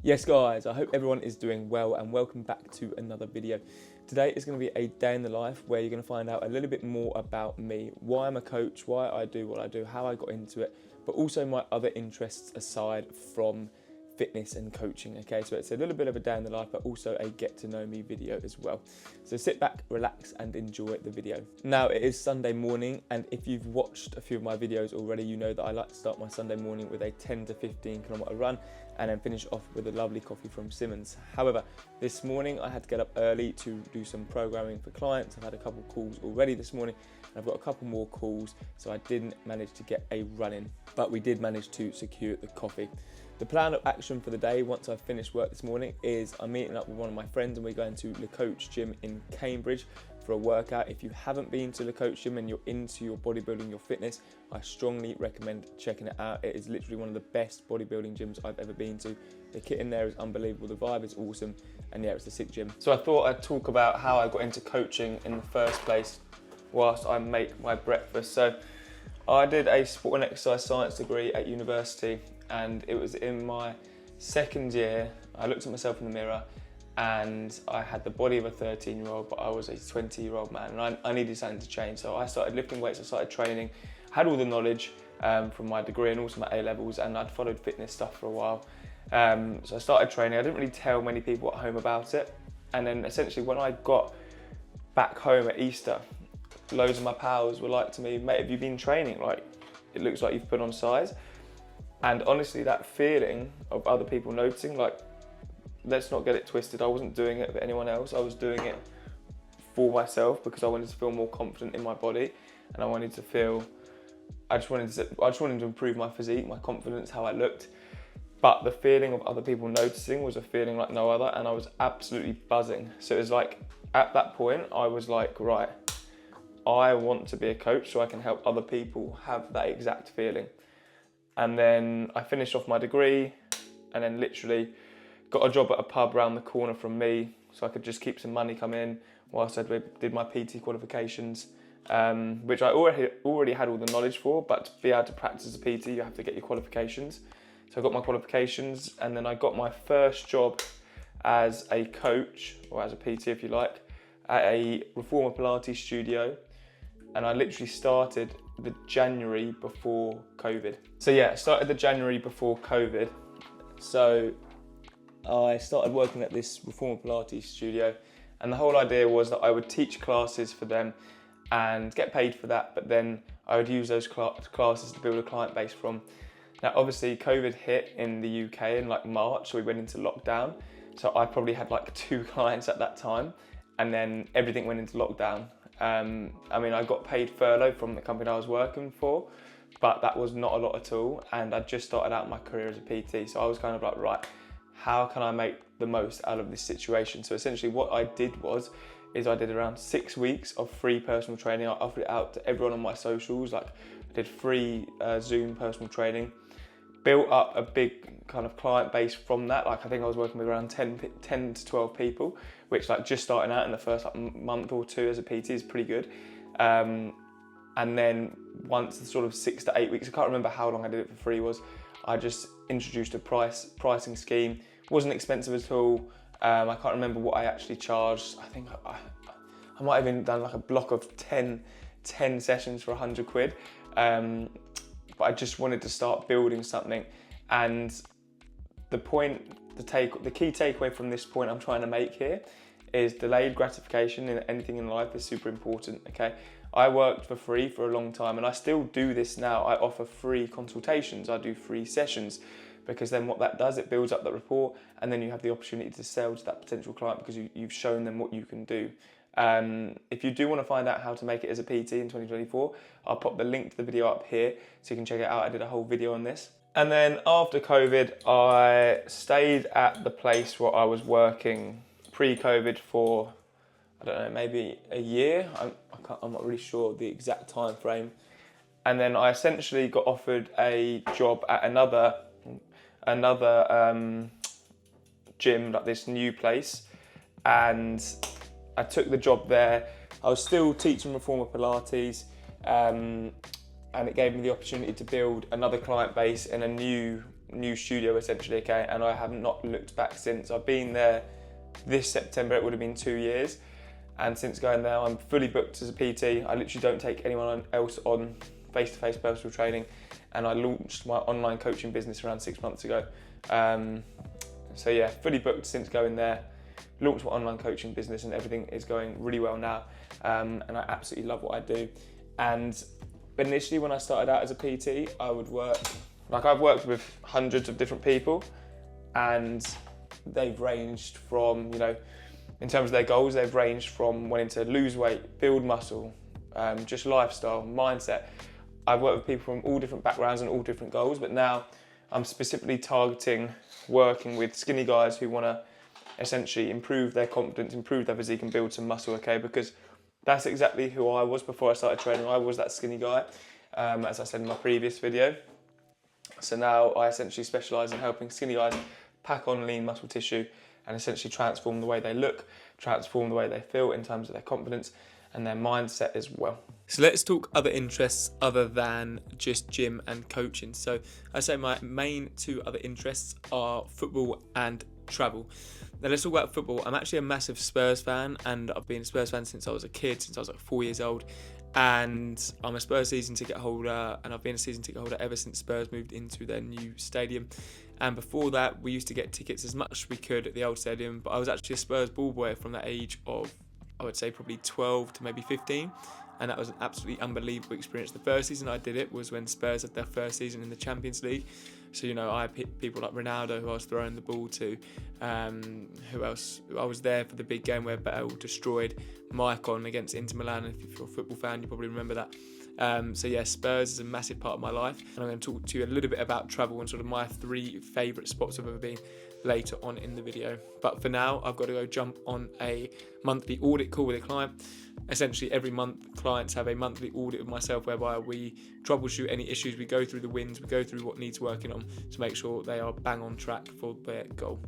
Yes guys, I hope everyone is doing well and welcome back to another video. Today is going to be a day in the life where you're going to find out a little bit more about me, why I'm a coach, why I do what I do, how I got into it, but also my other interests aside from fitness and coaching. Okay, so it's a little bit of a day in the life but also a get to know me video as well. So sit back, relax and enjoy the video. Now it is Sunday morning, and if you've watched a few of my videos already, you know that I like to start my Sunday morning with a 10 to 15 kilometer run and then finish off with a lovely coffee from Simmons. However, this morning I had to get up early to do some programming for clients. I've had a couple calls already this morning and I've got a couple more calls, so I didn't manage to get a run in, but we did manage to secure the coffee. The plan of action for the day, once I've finished work this morning, is I'm meeting up with one of my friends and we're going to Le Coach Gym in Cambridge for a workout. If you haven't been to Le Coach Gym and you're into your bodybuilding, your fitness, I strongly recommend checking it out. It is literally one of the best bodybuilding gyms I've ever been to. The kit in there is unbelievable, the vibe is awesome, and yeah, it's a sick gym. So I thought I'd talk about how I got into coaching in the first place whilst I make my breakfast. So I did a sport and exercise science degree at university, and it was in my second year. I looked at myself in the mirror and I had the body of a 13-year-old, but I was a 20-year-old man, and I needed something to change. So I started lifting weights, I started training, had all the knowledge from my degree and also my A-levels, and I'd followed fitness stuff for a while. So I started training. I didn't really tell many people at home about it. And then essentially when I got back home at Easter, loads of my pals were like to me, mate, have you been training? Like, it looks like you've put on size. And honestly, that feeling of other people noticing, like, let's not get it twisted. I wasn't doing it for anyone else. I was doing it for myself because I wanted to feel more confident in my body, and I just wanted to improve my physique, my confidence, how I looked. But the feeling of other people noticing was a feeling like no other, and I was absolutely buzzing. So it was like, at that point, I was like, right, I want to be a coach so I can help other people have that exact feeling. And then I finished off my degree and then literally got a job at a pub around the corner from me so I could just keep some money come in whilst I did my PT qualifications, which I already had all the knowledge for, but to be able to practice as a PT, you have to get your qualifications. So I got my qualifications, and then I got my first job as a coach, or as a PT if you like, at a Reformer Pilates studio. And I literally started the January before COVID. So yeah, I started the January before COVID. So I started working at this Reformer Pilates studio, and the whole idea was that I would teach classes for them and get paid for that, but then I would use those classes to build a client base from. Now obviously COVID hit in the UK in like March, so we went into lockdown. So I probably had like 2 clients at that time, and then everything went into lockdown. I mean, I got paid furlough from the company I was working for, but that was not a lot at all. And I just started out my career as a PT. So I was kind of like, right, how can I make the most out of this situation? So essentially what I did is I did around 6 weeks of free personal training. I offered it out to everyone on my socials. Like, I did free Zoom personal training, built up a big kind of client base from that. Like, I think I was working with around 10 to 12 people, which, like, just starting out in the first like month or 2 as a PT is pretty good. And then once the sort of 6 to 8 weeks, I can't remember how long I did it for free was, I just introduced a pricing scheme. It wasn't expensive at all. I can't remember what I actually charged. I think I might have even done like a block of 10 sessions for 100 quid. But I just wanted to start building something. And the key takeaway from this point I'm trying to make here is delayed gratification in anything in life is super important, okay? I worked for free for a long time, and I still do this now. I offer free consultations, I do free sessions, because then what that does, it builds up that rapport, and then you have the opportunity to sell to that potential client because you've shown them what you can do. If you do want to find out how to make it as a PT in 2024, I'll pop the link to the video up here so you can check it out. I did a whole video on this. And then after COVID, I stayed at the place where I was working pre-COVID for, I don't know, maybe a year. I'm not really sure the exact time frame. And then I essentially got offered a job at another gym, like this new place, and I took the job there. I was still teaching Reformer Pilates, and it gave me the opportunity to build another client base in a new new studio essentially, okay, and I have not looked back since. I've been there this September, it would have been 2 years, and since going there I'm fully booked as a PT. I literally don't take anyone else on face-to-face personal training, and I launched my online coaching business around 6 months ago. So yeah, fully booked since going there, launched my online coaching business, and everything is going really well now, and I absolutely love what I do. And initially when I started out as a PT, I would work, like I've worked with hundreds of different people, and they've ranged from, you know, in terms of their goals, they've ranged from wanting to lose weight, build muscle, just lifestyle, mindset. I've worked with people from all different backgrounds and all different goals, but now I'm specifically targeting working with skinny guys who want to essentially improve their confidence, improve their physique and build some muscle, okay? Because that's exactly who I was before I started training. I was that skinny guy, as I said in my previous video. So now I essentially specialise in helping skinny guys pack on lean muscle tissue and essentially transform the way they look, transform the way they feel in terms of their confidence and their mindset as well. So let's talk other interests other than just gym and coaching. So I say my main two other interests are football and travel. Now let's talk about football. I'm actually a massive Spurs fan, and I've been a Spurs fan since I was a kid, since I was like 4 years old. And I'm a Spurs season ticket holder, and I've been a season ticket holder ever since Spurs moved into their new stadium. And before that, we used to get tickets as much as we could at the old stadium, but I was actually a Spurs ball boy from the age of, I would say, probably 12 to maybe 15. And that was an absolutely unbelievable experience. The first season I did it was when Spurs had their first season in the Champions League. So, you know, I had people like Ronaldo who I was throwing the ball to. Who else? I was there for the big game where Bale destroyed Maicon against Inter Milan. If you're a football fan, you probably remember that. So yeah, Spurs is a massive part of my life. And I'm going to talk to you a little bit about travel and sort of my 3 favourite spots I've ever been later on in the video. But for now, I've got to go jump on a monthly audit call with a client. Essentially every month clients have a monthly audit with myself whereby we troubleshoot any issues, we go through the wins, we go through what needs working on to make sure they are bang on track for their goal.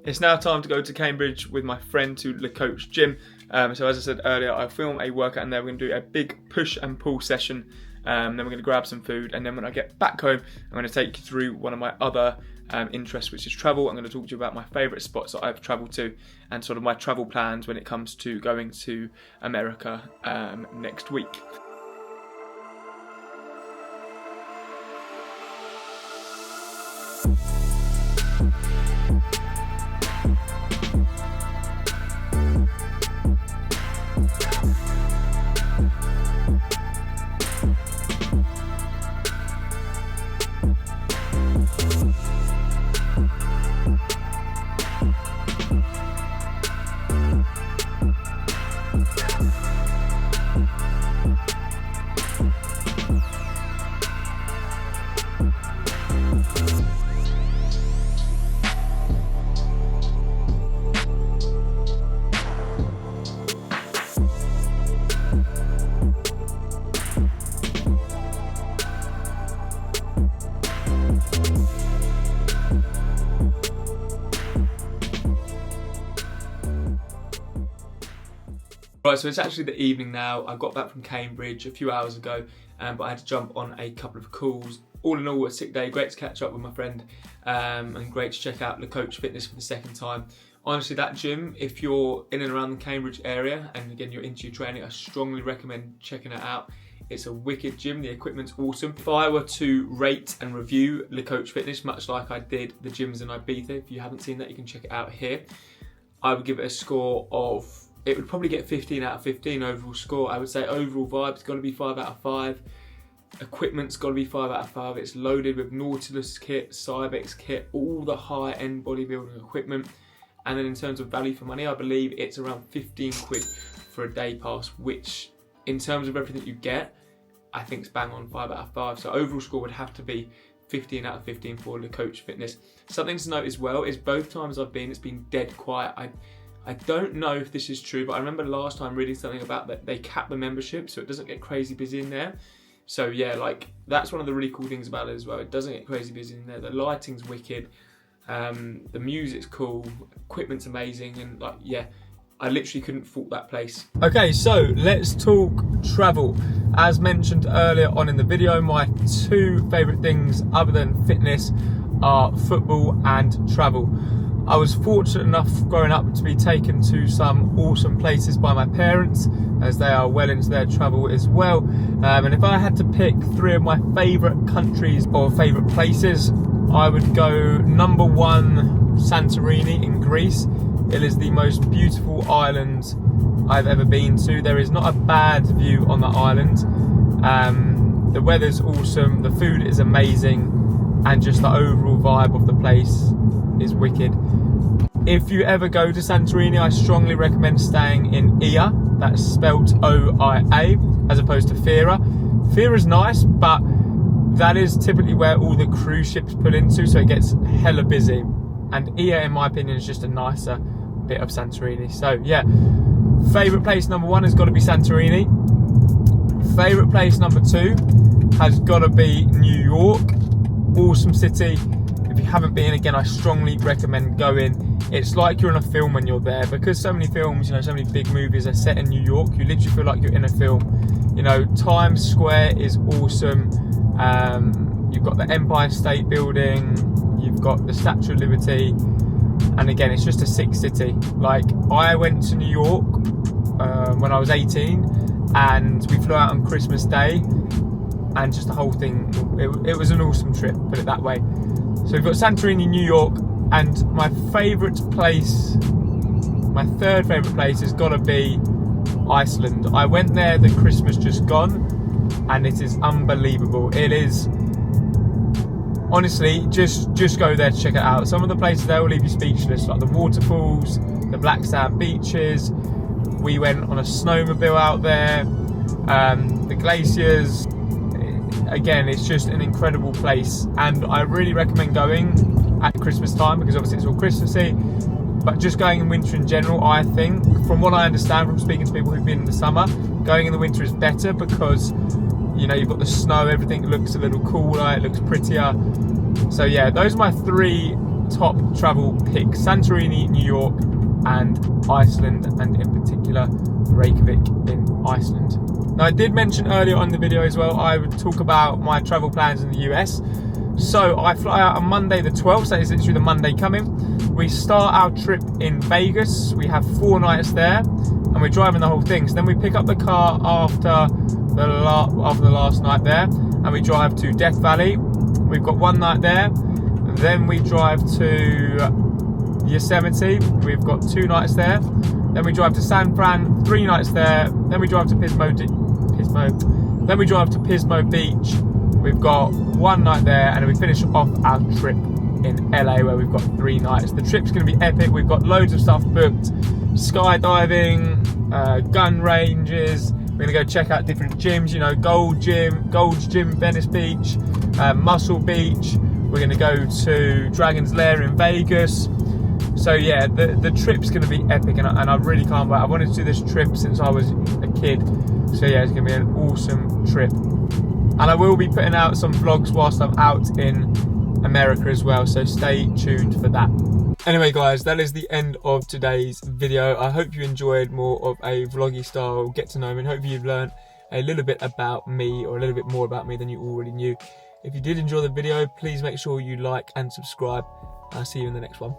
It's now time to go to Cambridge with my friend to Le Coach Gym. So as I said earlier, I film a workout and then we're going to do a big push and pull session. Then we're going to grab some food, and then when I get back home, I'm going to take you through one of my other interests, which is travel. I'm going to talk to you about my favourite spots that I've travelled to and sort of my travel plans when it comes to going to America next week. Right, so it's actually the evening now. I got back from Cambridge a few hours ago, but I had to jump on a couple of calls. All in all, a sick day. Great to catch up with my friend, and great to check out Le Coach Fitness for the second time. Honestly, that gym, if you're in and around the Cambridge area, and again, you're into your training, I strongly recommend checking it out. It's a wicked gym, the equipment's awesome. If I were to rate and review Le Coach Fitness, much like I did the gyms in Ibiza, if you haven't seen that, you can check it out here. I would give it a score of, it would probably get 15 out of 15 overall score. I would say overall vibe's got to be 5 out of 5. Equipment's got to be 5 out of 5. It's loaded with Nautilus kit, Cybex kit, all the high-end bodybuilding equipment. And then in terms of value for money, I believe it's around 15 quid for a day pass, which in terms of everything you get, I think it's bang on 5 out of 5. So overall score would have to be 15 out of 15 for Le Coach Fitness. Something to note as well is both times I've been, it's been dead quiet. I don't know if this is true, but I remember last time reading something about that they cap the membership so it doesn't get crazy busy in there. So yeah, like that's one of the really cool things about it as well. It doesn't get crazy busy in there. The lighting's wicked, the music's cool, equipment's amazing, and like yeah, I literally couldn't fault that place. Okay, so let's talk travel. As mentioned earlier on in the video, my two favourite things other than fitness are football and travel. I was fortunate enough growing up to be taken to some awesome places by my parents, as they are well into their travel as well. And if I had to pick three of my favourite countries or favourite places, I would go number one, Santorini in Greece. It is the most beautiful island I've ever been to. There is not a bad view on the island. The weather's awesome, the food is amazing, and just the overall vibe of the place is wicked. If you ever go to Santorini, I strongly recommend staying in Oia. That's spelt O-I-A, as opposed to Fira. Fira's nice, but that is typically where all the cruise ships pull into, so it gets hella busy. And Oia, in my opinion, is just a nicer bit of Santorini. So yeah, favourite place number one has got to be Santorini. Favourite place number two has got to be New York. Awesome city. If you haven't been, again, I strongly recommend going. It's like you're in a film when you're there, because so many films, you know, so many big movies are set in New York. You literally feel like you're in a film. You know, Times Square is awesome. You've got the Empire State Building, you've got the Statue of Liberty, and again, it's just a sick city. Like, I went to New York when I was 18, and we flew out on Christmas Day, and just the whole thing, it was an awesome trip, put it that way. So we've got Santorini, New York, and my favourite place, my third favourite place has got to be Iceland. I went there the Christmas just gone, and it is unbelievable. It is, honestly, just go there to check it out. Some of the places there will leave you speechless, like the waterfalls, the black sand beaches. We went on a snowmobile out there, the glaciers. Again, it's just an incredible place, and I really recommend going at Christmas time, because obviously it's all Christmassy. But just going in winter in general, I think, from what I understand from speaking to people who've been in the summer, going in the winter is better, because, you know, you've got the snow, everything looks a little cooler, it looks prettier. So yeah, those are my three top travel picks: Santorini, New York, and Iceland, and in particular Reykjavik in Iceland. Now, I did mention earlier on in the video as well, I would talk about my travel plans in the US. So I fly out on Monday the 12th, so it's literally the Monday coming. We start our trip in Vegas. We have 4 nights there, and we're driving the whole thing. So then we pick up the car after the last night there, and we drive to Death Valley. We've got 1 night there. Then we drive to Yosemite. We've got 2 nights there. Then we drive to San Fran, 3 nights there. Then we drive to Then we drive to Pismo Beach. We've got 1 night there, and then we finish off our trip in LA, where we've got 3 nights. The trip's going to be epic. We've got loads of stuff booked: skydiving, gun ranges. We're going to go check out different gyms, you know, Gold's Gym, Venice Beach, Muscle Beach. We're going to go to Dragon's Lair in Vegas. So yeah, the trip's going to be epic, and I really can't wait. I wanted to do this trip since I was a kid. So yeah, it's going to be an awesome trip. And I will be putting out some vlogs whilst I'm out in America as well, so stay tuned for that. Anyway guys, that is the end of today's video. I hope you enjoyed more of a vloggy style get to know me, and hope you've learned a little bit about me, or a little bit more about me than you already knew. If you did enjoy the video, please make sure you like and subscribe. I'll see you in the next one.